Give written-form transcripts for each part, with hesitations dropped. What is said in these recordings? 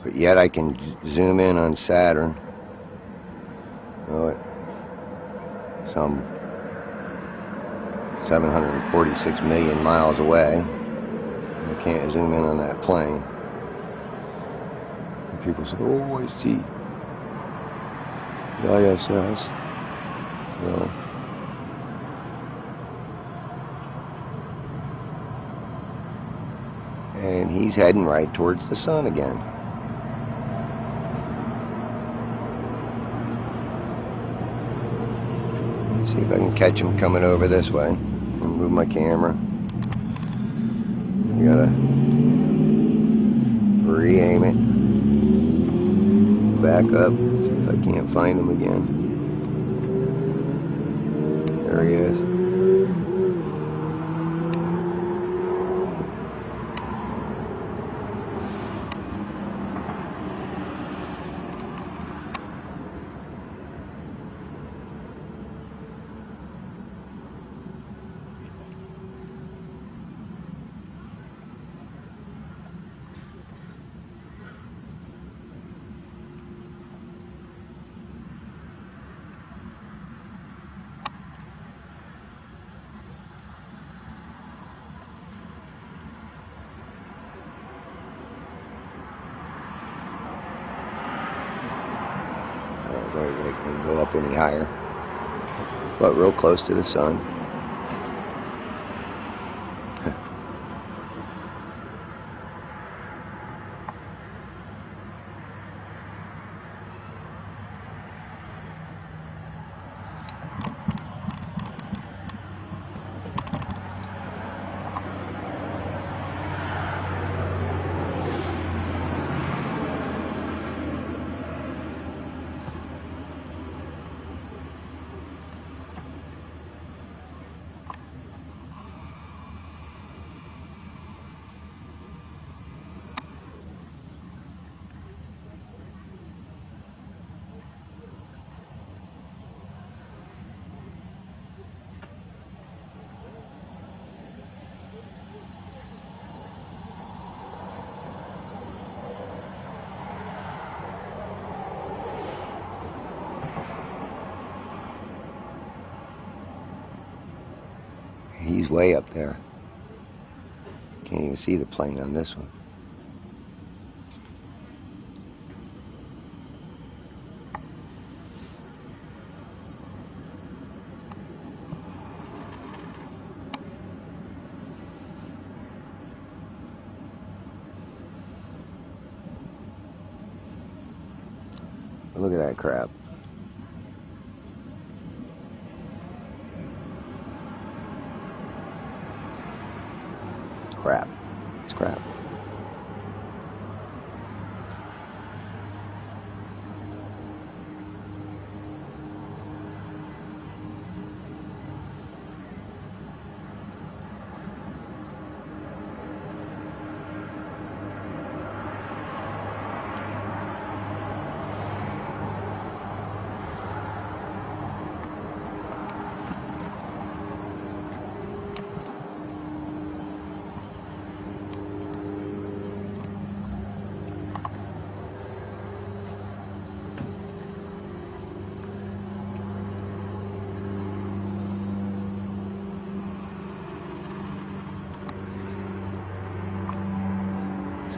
But yet I can zoom in on Saturn. Oh, some 746 million miles away. I can't zoom in on that plane. And people say, oh, I see the ISS. Well, and he's heading right towards the sun again. See if I can catch him coming over this way. Move my camera. I gotta re-aim it. Back up. See if I can't find him again. There he is. They can go up any higher, but real close to the sun. He's way up there. Can't even see the plane on this one. Look at that crap. Crap. It's crap.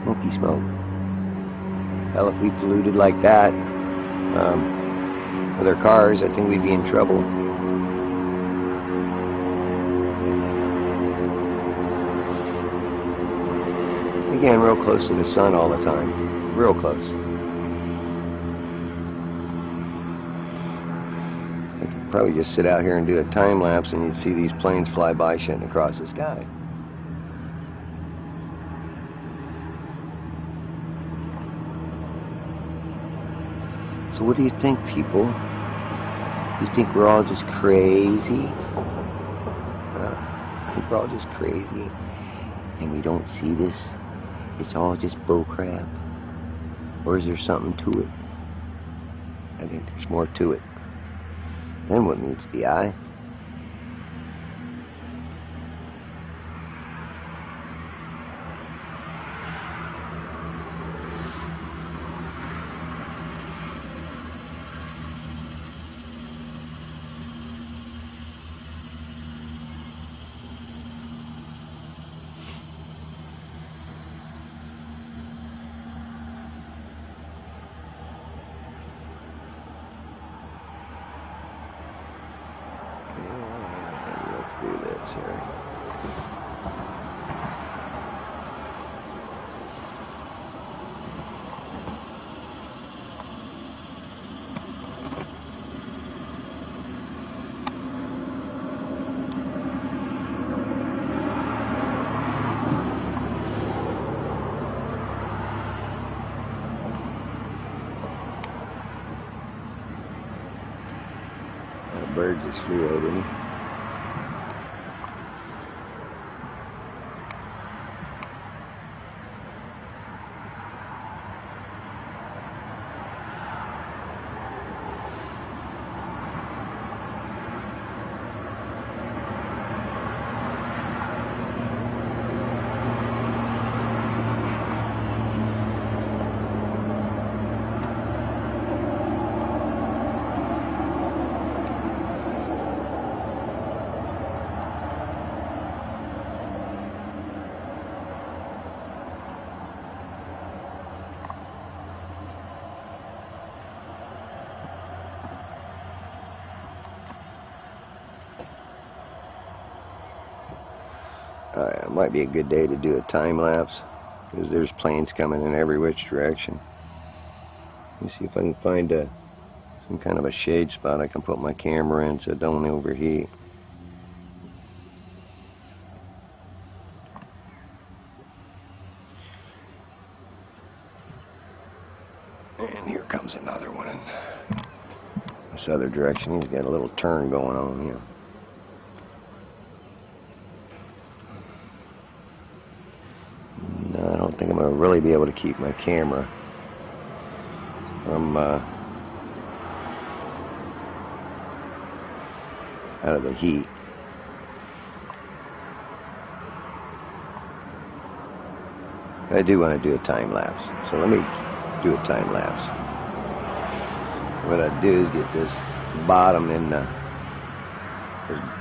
Smoky smoke. Hell, if we polluted like that with our cars, I think we'd be in trouble. Again, real close to the sun all the time. Real close. I could probably just sit out here and do a time lapse and you'd see these planes fly by shitting across the sky. So what do you think, people? You think we're all just crazy? I think we're all just crazy and we don't see this? It's all just bullcrap? Or is there something to it? I think there's more to it. Then what meets the eye? Let's do this here. A bird just flew over me. It might be a good day to do a time lapse because there's planes coming in every which direction. Let me see if I can find some kind of a shade spot I can put my camera in so it don't overheat. And here comes another one in this other direction. He's got a little turn going on here. I don't think I'm going to really be able to keep my camera from out of the heat. I do want to do a time lapse, so let me do a time lapse. What I do is get this bottom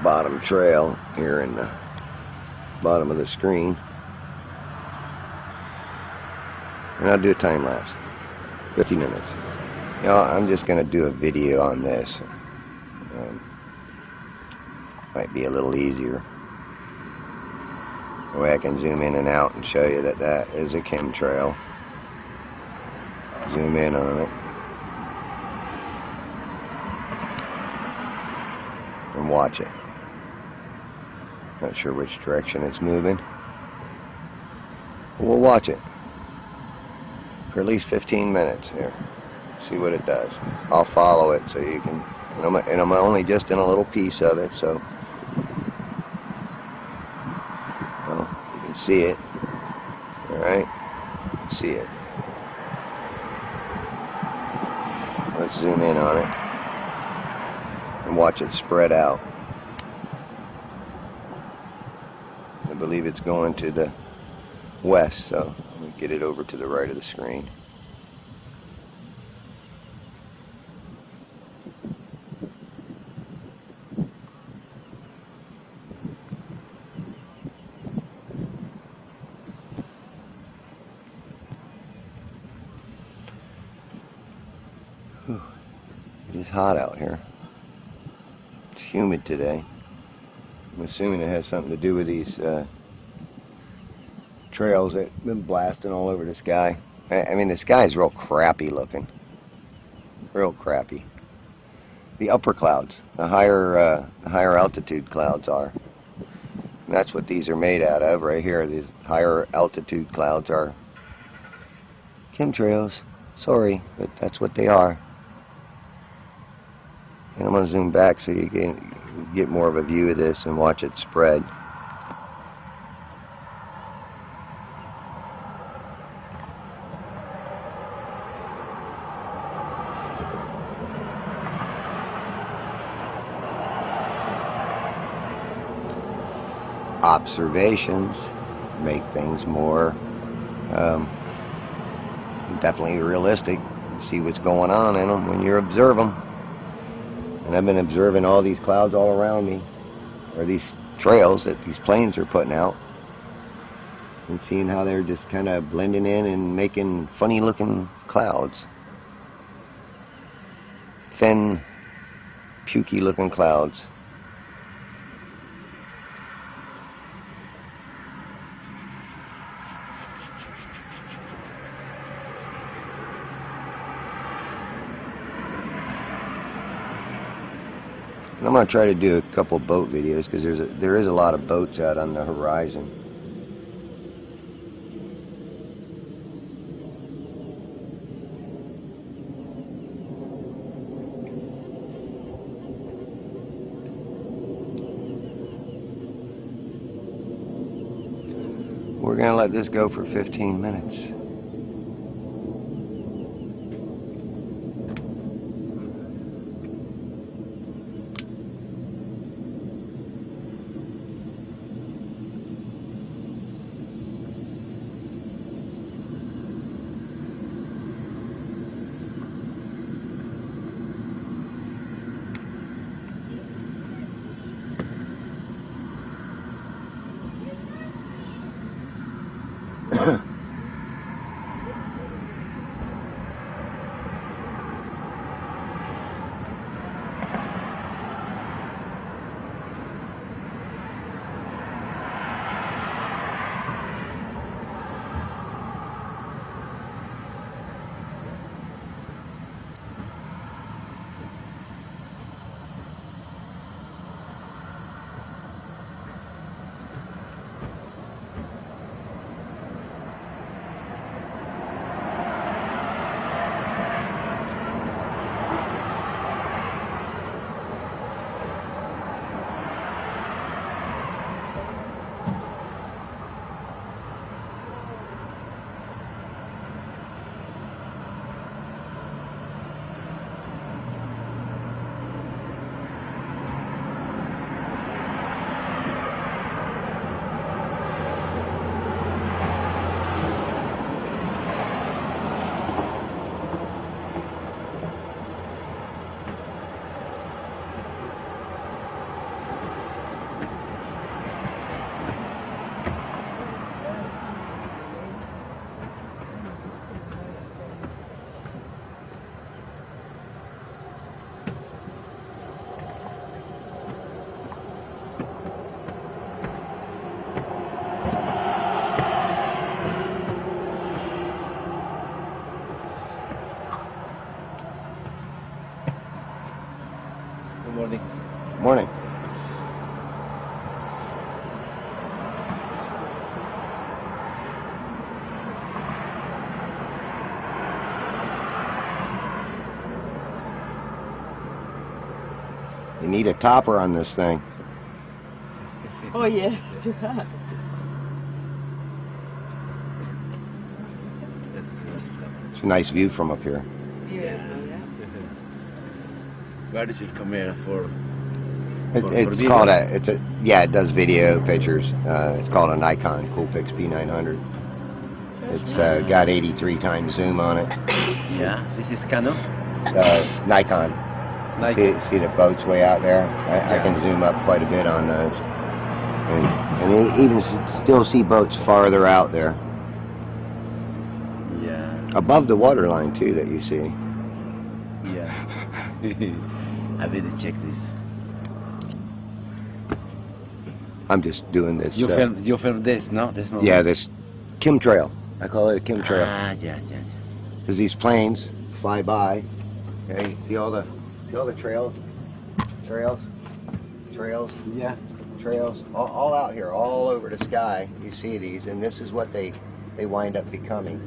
bottom trail here in the bottom of the screen. And I'll do a time lapse, 50 minutes. You know, I'm just going to do a video on this. Might be a little easier. The way I can zoom in and out and show you that that is a chemtrail. Zoom in on it. And watch it. Not sure which direction it's moving. But we'll watch it for at least 15 minutes here. See what it does. I'll follow it so you can, and I'm only just in a little piece of it, so well, you can see it. Alright? See it. Let's zoom in on it and watch it spread out. I believe it's going to the west, so let me get it over to the right of the screen. It is hot out here. It's humid today. I'm assuming it has something to do with these trails that have been blasting all over the sky. I mean, the sky is real crappy looking. Real crappy. The upper clouds, the higher altitude clouds are. And that's what these are made out of right here. These higher altitude clouds are chemtrails. Sorry, but that's what they are. And I'm going to zoom back so you can get more of a view of this and watch it spread. Observations make things more definitely realistic. You see what's going on in them when you observe them. And I've been observing all these clouds all around me, or these trails that these planes are putting out, and seeing how they're just kind of blending in and making funny looking clouds. Thin, pukey looking clouds. I'm going to try to do a couple boat videos because there is a lot of boats out on the horizon. We're going to let this go for 15 minutes. Morning. Morning. You need a topper on this thing. Oh yes, too hot. It's a nice view from up here. Yeah. Where is your camera for It's video? called yeah, it does video pictures. It's called a Nikon Cool-pix P900. It's got 83 times zoom on it. Yeah, this is Canon. Nikon. Nikon. See the boats way out there? I can zoom up quite a bit on those. And you even still see boats farther out there. Yeah. Above the waterline too that you see. Yeah. I better check this. I'm just doing this. You film this, no? This moment? Yeah, this chemtrail. I call it a chemtrail. Ah, yeah. Because these planes fly by. Okay, see all the trails, Yeah. trails, all out here, all over the sky. You see these, and this is what they wind up becoming.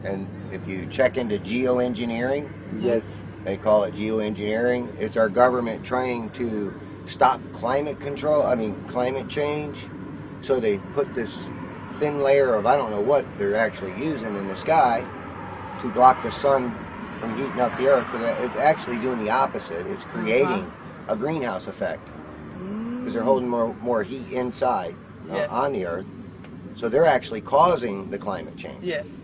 And if you check into geoengineering, Yes. They call it geoengineering. It's our government trying to stop climate change. So they put this thin layer of, I don't know what they're actually using in the sky to block the sun from heating up the earth, but it's actually doing the opposite. It's creating a greenhouse effect because they're holding more heat inside on the earth. So they're actually causing the climate change. Yes.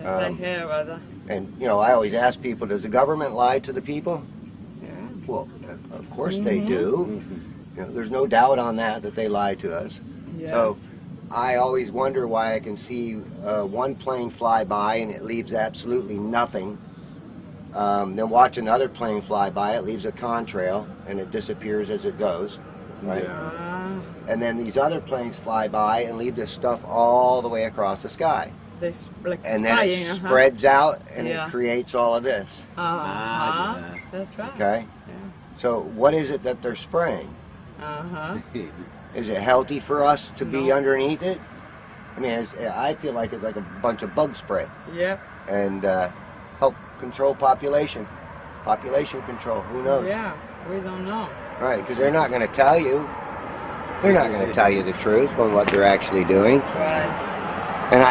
I hear about that. And, you know, I always ask people, does the government lie to the people? Yeah. Well, of course they do. You know, there's no doubt on that they lie to us. Yeah. So I always wonder why I can see one plane fly by and it leaves absolutely nothing. Then watch another plane fly by, it leaves a contrail and it disappears as it goes. Right? Yeah. And then these other planes fly by and leave this stuff all the way across the sky. This like And then it spreads out and it creates all of this. That's right. Okay? Yeah. So what is it that they're spraying? Is it healthy for us to be underneath it? I mean, I feel like it's like a bunch of bug spray. Yep. And help control population. Population control, who knows? Yeah, we don't know. Right, because they're not going to tell you. They're not going to tell you the truth on what they're actually doing. Right. And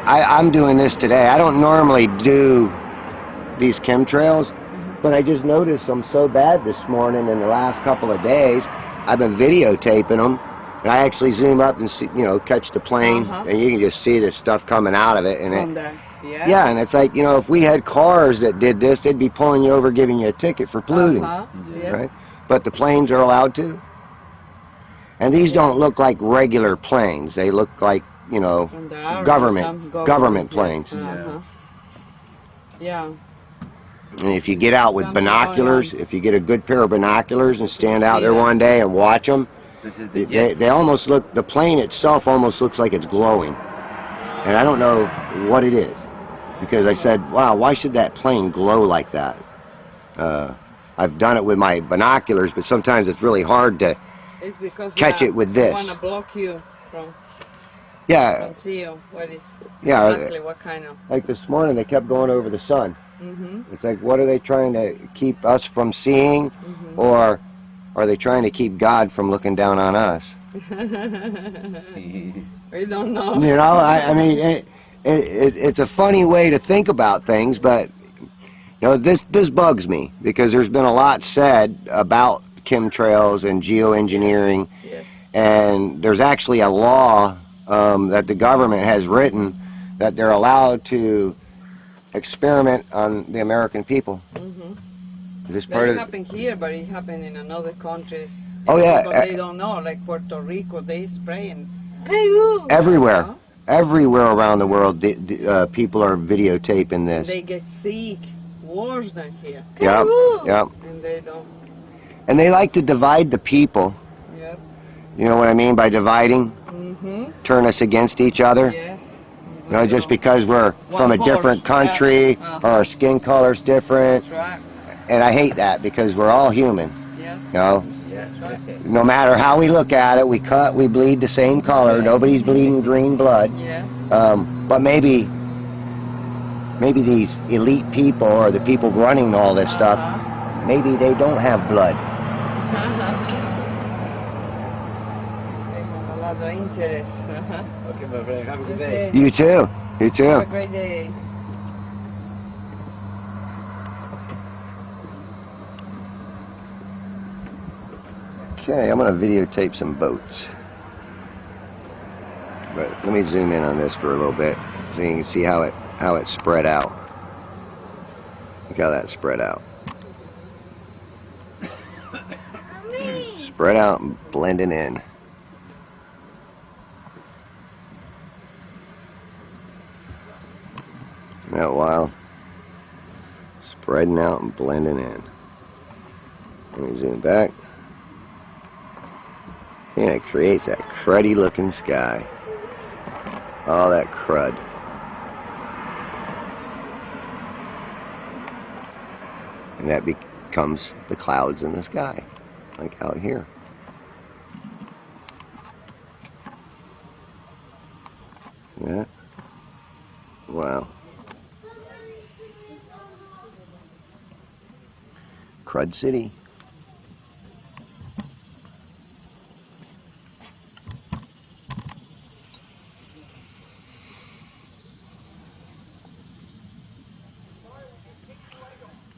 I'm doing this today. I don't normally do these chemtrails, but I just noticed them so bad this morning in the last couple of days. I've been videotaping them, and I actually zoom up and see, you know, catch the plane, and you can just see the stuff coming out of it. And yeah, and it's like, you know, if we had cars that did this, they'd be pulling you over, giving you a ticket for polluting, right? But the planes are allowed to. And these don't look like regular planes. They look like, you know, government planes. Yeah. And if you get out with binoculars, if you get a good pair of binoculars and stand out there one day and watch them, they almost look, the plane itself almost looks like it's glowing. And I don't know what it is. Because I said, wow, why should that plane glow like that? I've done it with my binoculars, but sometimes it's really hard to catch it with this. I want to block you from see what is exactly what kind of. Like this morning, they kept going over the sun. It's like, what are they trying to keep us from seeing, or are they trying to keep God from looking down on us? We don't know. You know, I mean, it's a funny way to think about things, but you know, this bugs me because there's been a lot said about chemtrails and geoengineering, and there's actually a law that the government has written that they're allowed to experiment on the American people. Is this part it of happened here, but it happened in other countries. Oh yeah, but they don't know, like Puerto Rico, they spraying everywhere. Everywhere around the world, people are videotaping this. They get sick worse than here. Yep, yep. And they don't. And they like to divide the people. Yep. You know what I mean by dividing? Turn us against each other. Yes. You know, just because we're from a different country or our skin color's different. That's right. And I hate that because we're all human. Yes. You know? No matter how we look at it, we cut, we bleed the same color. Nobody's bleeding green blood. Yes. But maybe these elite people or the people running all this stuff, maybe they don't have blood. They have a lot of interest. Okay, my friend, have a good day. You too. You too. Have a great day. Okay, I'm going to videotape some boats. But let me zoom in on this for a little bit so you can see how it spread out. Look how that spread out. Spread out and blending in. Isn't that wild? Spreading out and blending in. Let me zoom back. And it creates that cruddy looking sky. All that crud. And that becomes the clouds in the sky, like out here. Yeah. Wow. Crud City.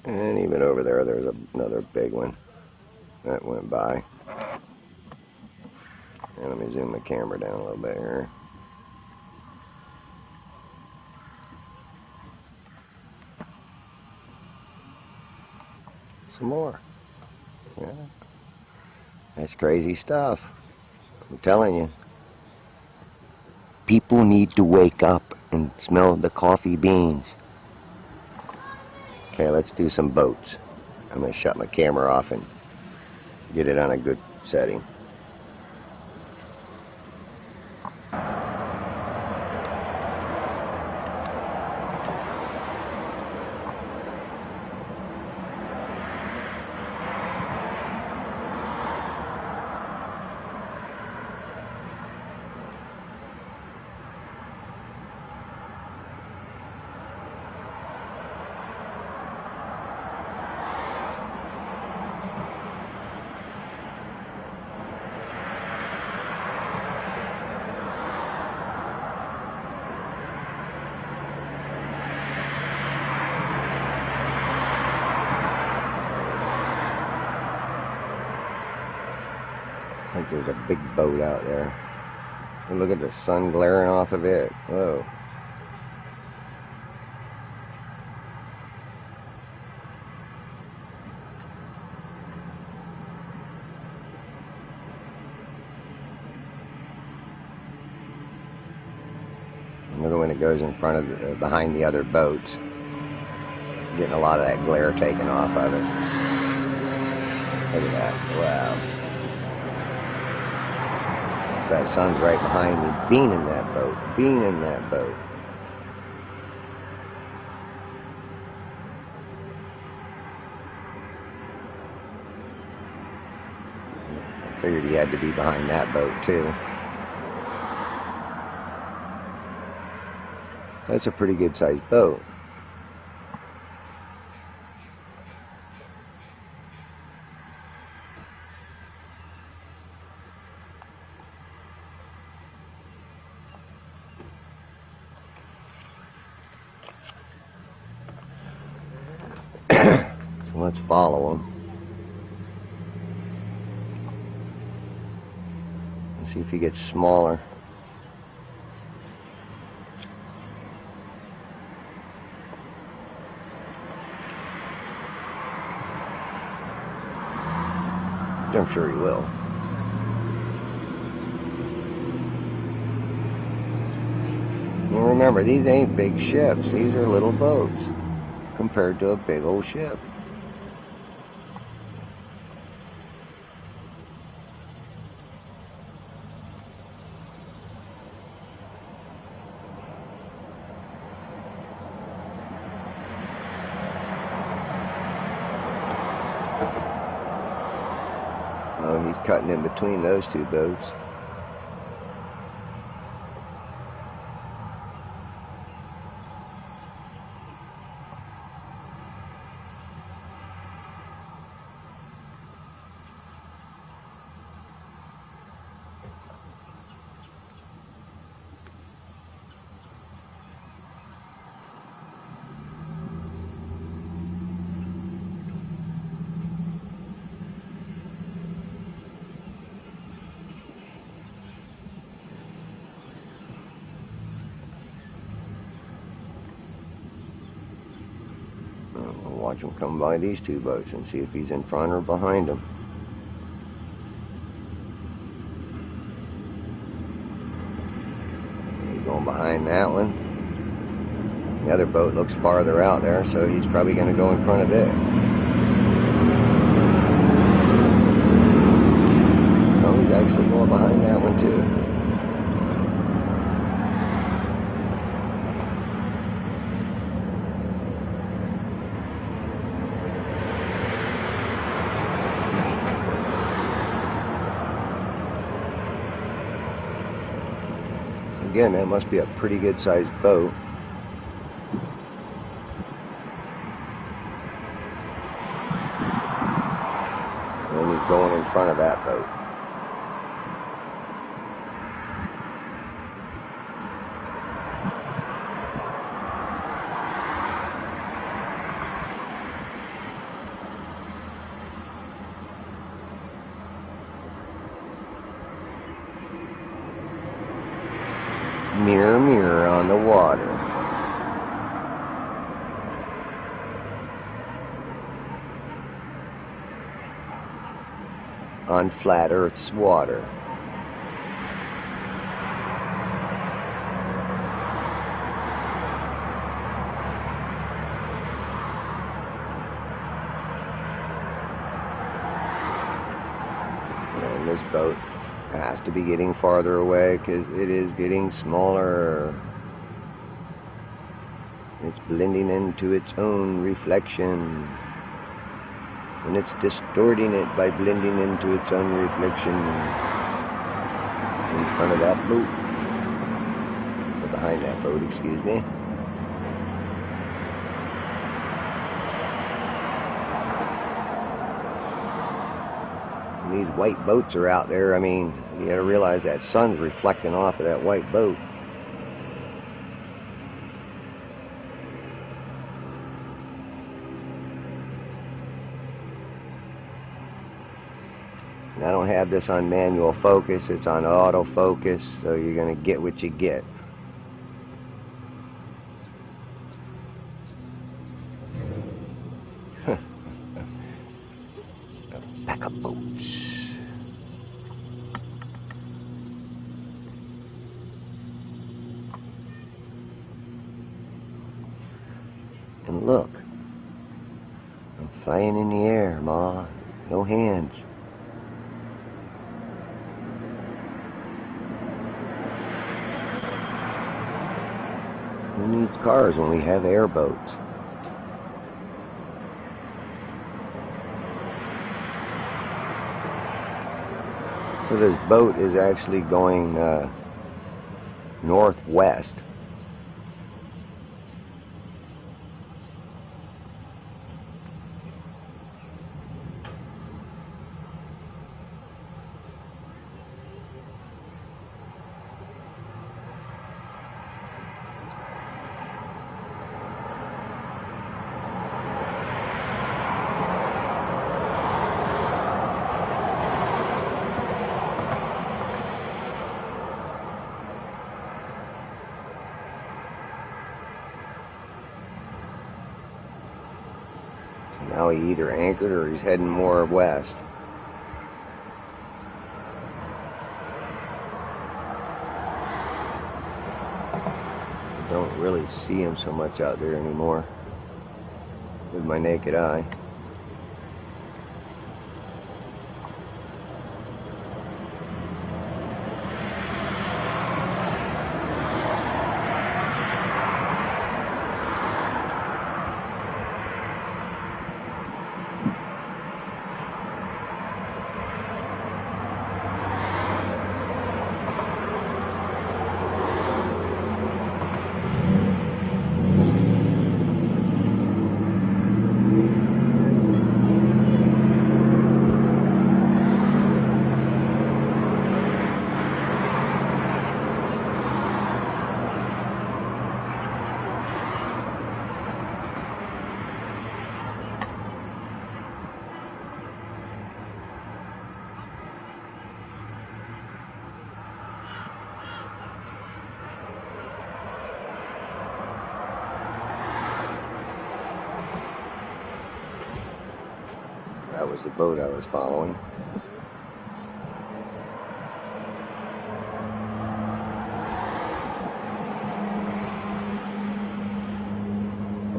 And even over there, there's another big one that went by. And let me zoom the camera down a little bit here. Some more. Yeah. That's crazy stuff. I'm telling you. People need to wake up and smell the coffee beans. Okay, let's do some boats. I'm going to shut my camera off and get it on a good setting. I think there's a big boat out there. And look at the sun glaring off of it. Whoa. Another one that goes in front of behind the other boats. Getting a lot of that glare taken off of it. Look at that. Wow. That sun's right behind me, being in that boat, being in that boat. I figured he had to be behind that boat too. That's a pretty good sized boat. So let's follow him. And see if he gets smaller. I'm sure he will. And remember, these ain't big ships. These are little boats compared to a big old ship. Oh, he's cutting in between those two boats. We'll watch him come by these two boats and see if he's in front or behind them. He's going behind that one. The other boat looks farther out there, so he's probably going to go in front of it. Oh, he's actually going behind that one too. Again, that must be a pretty good sized boat. going in front of that boat. Mirror, mirror on the water. On flat Earth's water. And this boat has to be getting farther away because it is getting smaller. It's blending into its own reflection. And it's distorting it by blending into its own reflection in front of that boat. Or behind that boat, excuse me. And these white boats are out there. I mean, you gotta realize that sun's reflecting off of that white boat. I don't have this on manual focus, it's on autofocus, so you're going to get what you get. A pack of boats. And look, I'm flying in the air, Ma. No hands. Who needs cars when we have airboats? So this boat is actually going northwest. Now he either anchored or he's heading more west. I don't really see him so much out there anymore with my naked eye. That was the boat I was following.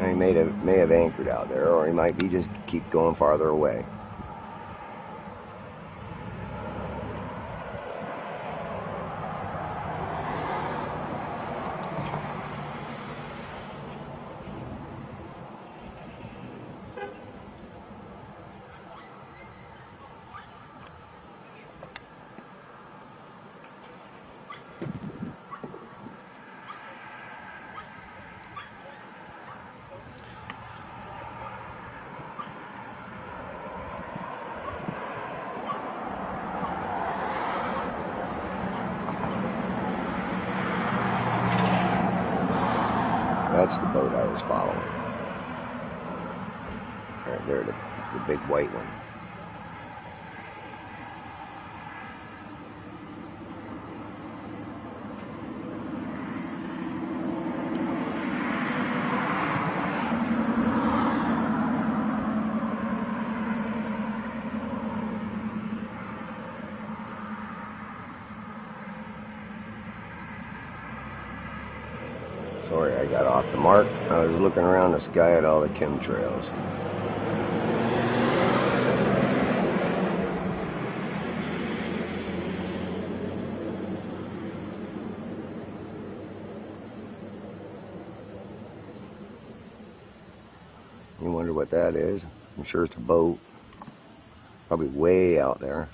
And he may have anchored out there, or he might be just keep going farther away. that's the boat I was following. Right there, the big white one. Sorry, I got off the mark. I was looking around the sky at all the chemtrails. You wonder what that is? I'm sure it's a boat. Probably way out there.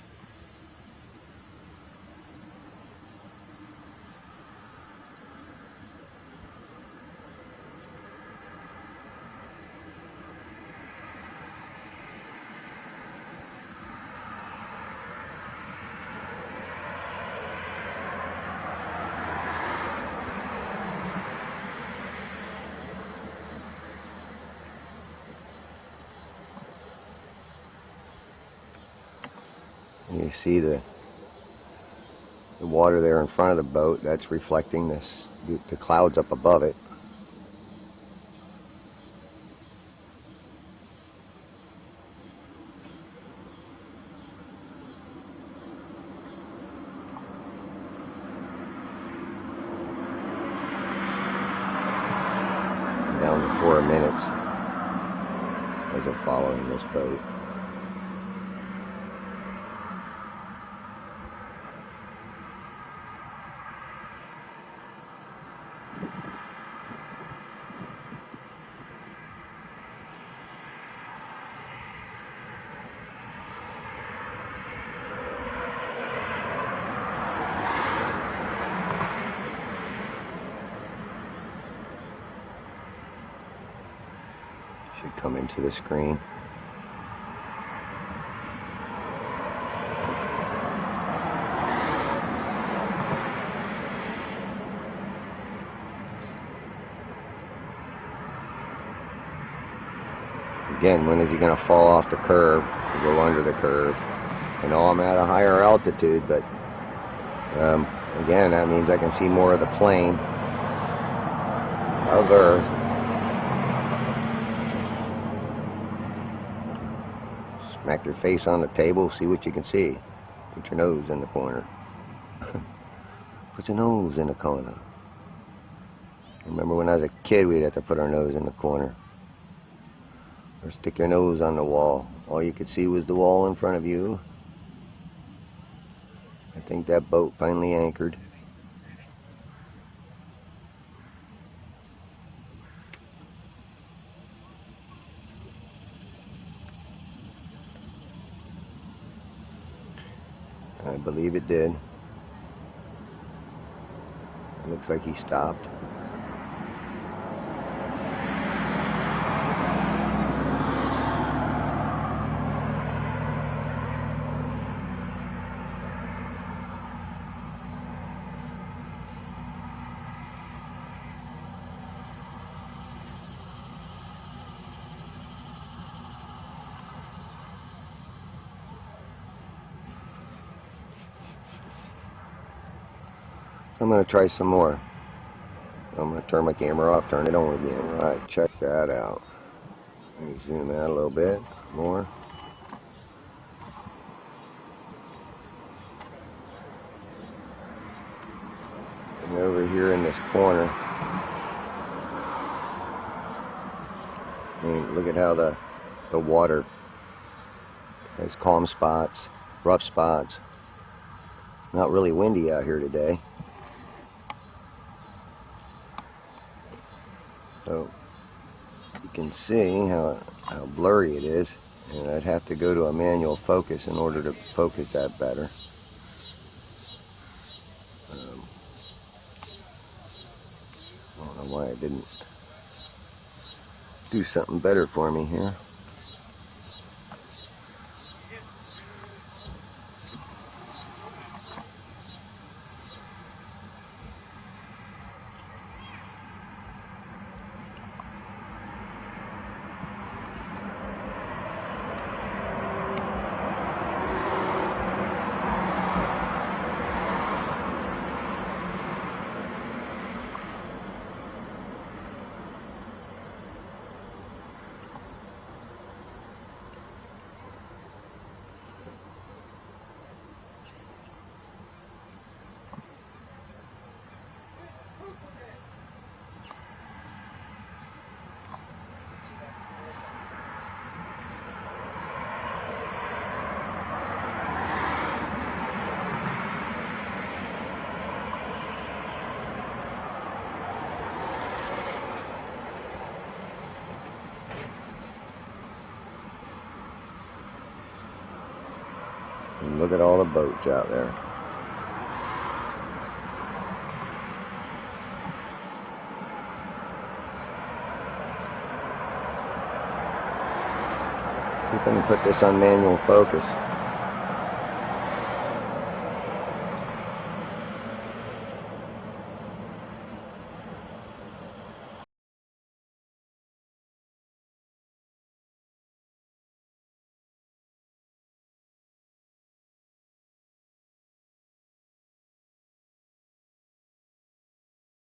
You see the water there in front of the boat. That's reflecting the clouds up above it. Down to 4 minutes as I'm following this boat. Should come into the screen. Again, when is he going to fall off the curve, go under the curve? I know I'm at a higher altitude, but again, that means I can see more of the plane of Earth. Smack your face on the table, see what you can see. Put your nose in the corner. Put your nose in the corner. Remember when I was a kid, we'd have to put our nose in the corner. Or stick your nose on the wall. All you could see was the wall in front of you. I think that boat finally anchored. I believe it did. It looks like he stopped. I'm going to try some more. I'm going to turn my camera off, turn it on again. Alright, check that out. Let me zoom out a little bit more. And over here in this corner, I mean, look at how the water has calm spots, rough spots. Not really windy out here today. So you can see how blurry it is, and I'd have to go to a manual focus in order to focus that better. I don't know why it didn't do something better for me here. Look at all the boats out there. See if I can put this on manual focus.